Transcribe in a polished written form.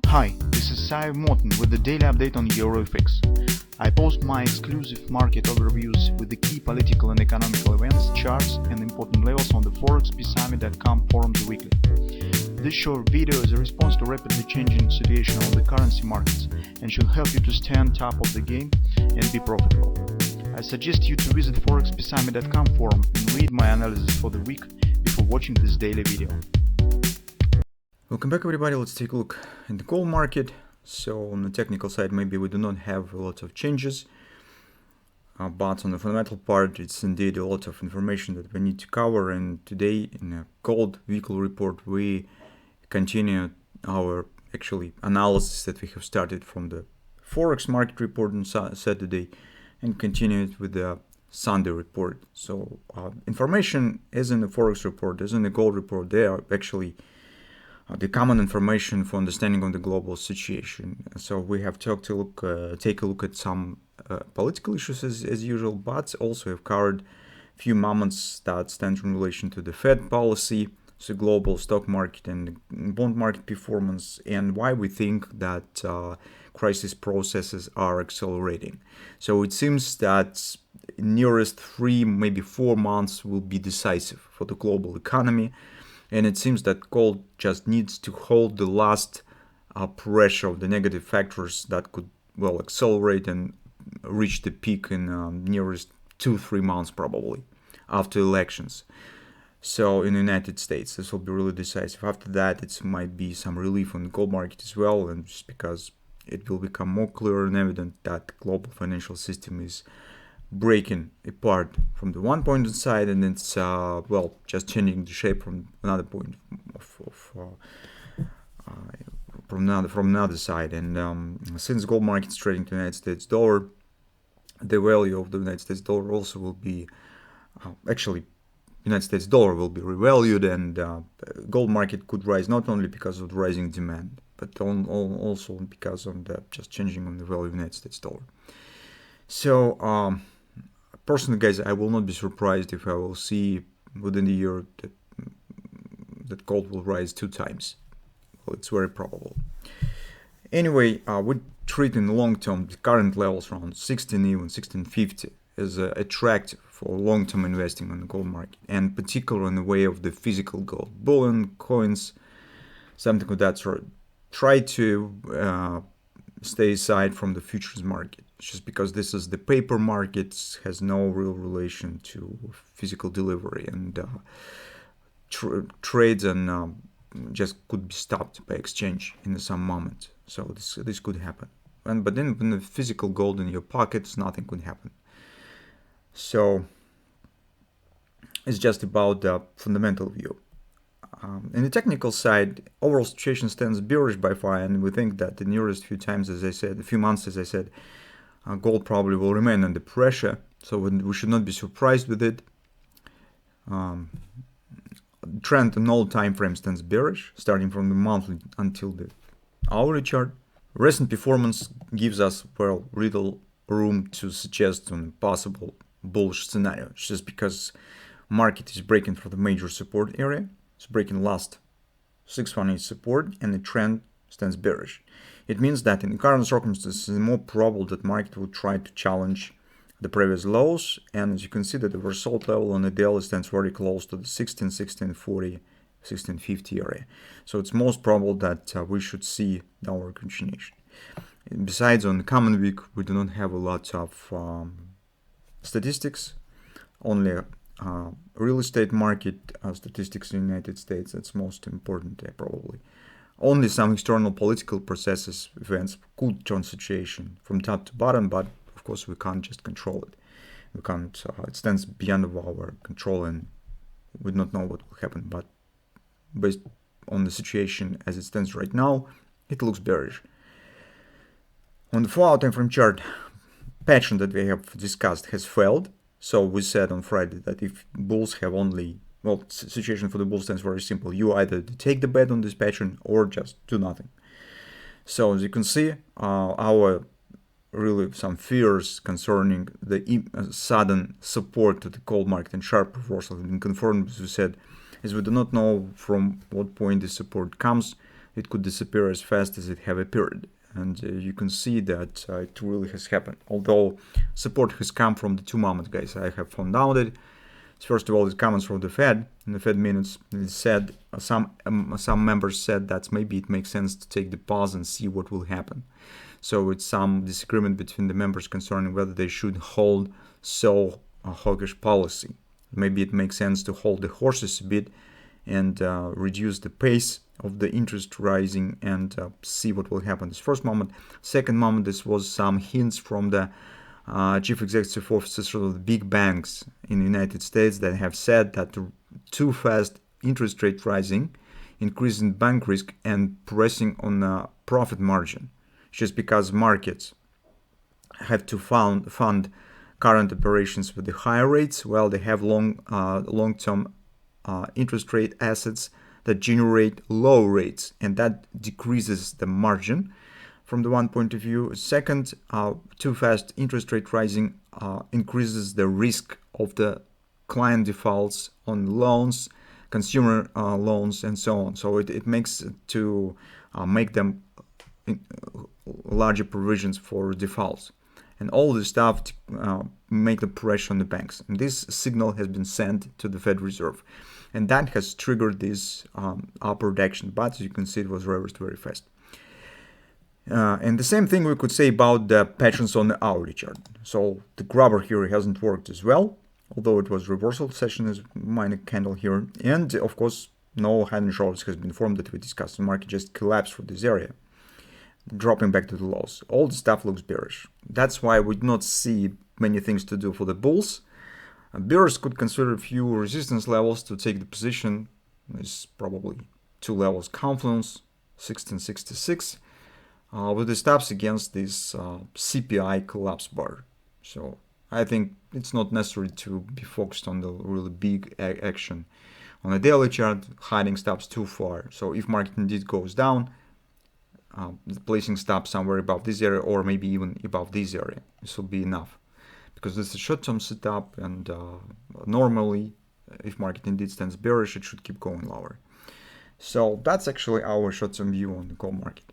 Hi, this is Sive Morten with the daily update on EuroFX. I post my exclusive market overviews with the key political and economical events, charts and important levels on the ForexPeaceArmy.com forums weekly. This short video is a response to rapidly changing situation on the currency markets and should help you to stay on top of the game and be profitable. I suggest you to visit ForexPeaceArmy.com forum and read my analysis for the week before watching this daily video. Welcome back, everybody. Let's take a look at the gold market. So on the technical side, maybe we do not have a lot of changes, but on the fundamental part, it's indeed a lot of information that we need to cover. And today in a gold weekly report, we continue our analysis that we have started from the Forex market report on Saturday and continue it with the Sunday report. So information is in the Forex report, is in the gold report. They are actually the common information for understanding of the global situation. So we have take a look at some political issues as usual, but also have covered a few moments that stand in relation to the Fed policy, so global stock market and bond market performance, and why we think that crisis processes are accelerating. So it seems that nearest 3, maybe 4 months will be decisive for the global economy. And it seems that gold just needs to hold the last pressure of the negative factors that could, accelerate and reach the peak in nearest 2-3 months probably after elections. So in the United States, this will be really decisive. After that, it might be some relief on the gold market as well, and just because it will become more clear and evident that the global financial system is breaking apart from the one point side, and it's just changing the shape from another point from another side. And since gold market is trading to the United States dollar, the value of the United States dollar also will be United States dollar will be revalued, and gold market could rise not only because of the rising demand, but also because of the just changing on the value of the United States dollar. So personally, guys, I will not be surprised if I will see within the year that gold will rise 2 times. Well, it's very probable. Anyway, we treat in the long term the current levels around 16, even 1650 as attractive for long-term investing on the gold market, and particularly in the way of the physical gold, bullion, coins, something of that sort. Try to stay aside from the futures market, just because this is the paper market, has no real relation to physical delivery, and trades and just could be stopped by exchange in some moment. So this could happen. But then when the physical gold in your pockets, nothing could happen. So it's just about the fundamental view. In the technical side, overall situation stands bearish by far, and we think that the nearest few months, as I said, gold probably will remain under pressure, so we should not be surprised with it. Trend in all time frames stands bearish, starting from the monthly until the hourly chart. Recent performance gives us little room to suggest on a possible bullish scenario, just because market is breaking for the major support area. It's breaking last 618 support, and the trend stands bearish. It means that in the current circumstances, it's more probable that market will try to challenge the previous lows, and as you can see, that the result level on the daily stands very close to the 1640, 1650 area. So it's most probable that we should see downward continuation. Besides, on the common week, we do not have a lot of statistics, only real estate market statistics in the United States. That's most important, probably. Only some external political processes, events could turn situation from top to bottom, but of course we can't just control it. We can't. It stands beyond of our control, and we do not know what will happen. But based on the situation as it stands right now, it looks bearish. On the 4-hour time frame chart, pattern that we have discussed has failed. So we said on Friday that if bulls have only, situation for the bull stands very simple. You either take the bet on this pattern or just do nothing. So as you can see, our really some fears concerning the sudden support to the gold market and sharp reversal have been confirmed, as we said, as we do not know from what point the support comes. it could disappear as fast as it have appeared. And you can see that it really has happened. Although support has come from the two moments, guys, I have found out it. First of all, it comes from the Fed. In the Fed minutes, it said some members said that maybe it makes sense to take the pause and see what will happen. So it's some disagreement between the members concerning whether they should hold so hawkish policy. Maybe it makes sense to hold the horses a bit and reduce the pace of the interest rising and see what will happen. This first moment. Second moment, this was some hints from the chief executive officers of the big banks in the United States that have said that too fast interest rate rising, increasing bank risk and pressing on the profit margin, just because markets have to fund current operations with the higher rates, while they have long-term interest rate assets that generate low rates, and that decreases the margin from the one point of view. Second, too fast interest rate rising increases the risk of the client defaults on loans, consumer loans, and so on. So it makes to make them larger provisions for defaults. And all this stuff make the pressure on the banks. And this signal has been sent to the Fed Reserve. And that has triggered this upward action. But as you can see, it was reversed very fast. And the same thing we could say about the patterns on the hourly chart. So the grabber here hasn't worked as well, although it was reversal session is minor candle here. And of course, no head and shoulders has been formed that we discussed. The market just collapsed for this area, dropping back to the lows. All the stuff looks bearish. That's why we do not see many things to do for the bulls. Bears could consider a few resistance levels to take the position. There's probably two levels confluence, 1666. With the stops against this CPI collapse bar. So I think it's not necessary to be focused on the really big action on the daily chart, hiding stops too far. So if market indeed goes down, placing stops somewhere above this area or maybe even above this area, this will be enough, because this is a short-term setup, and normally if market indeed stands bearish, it should keep going lower. So that's actually our short-term view on the gold market.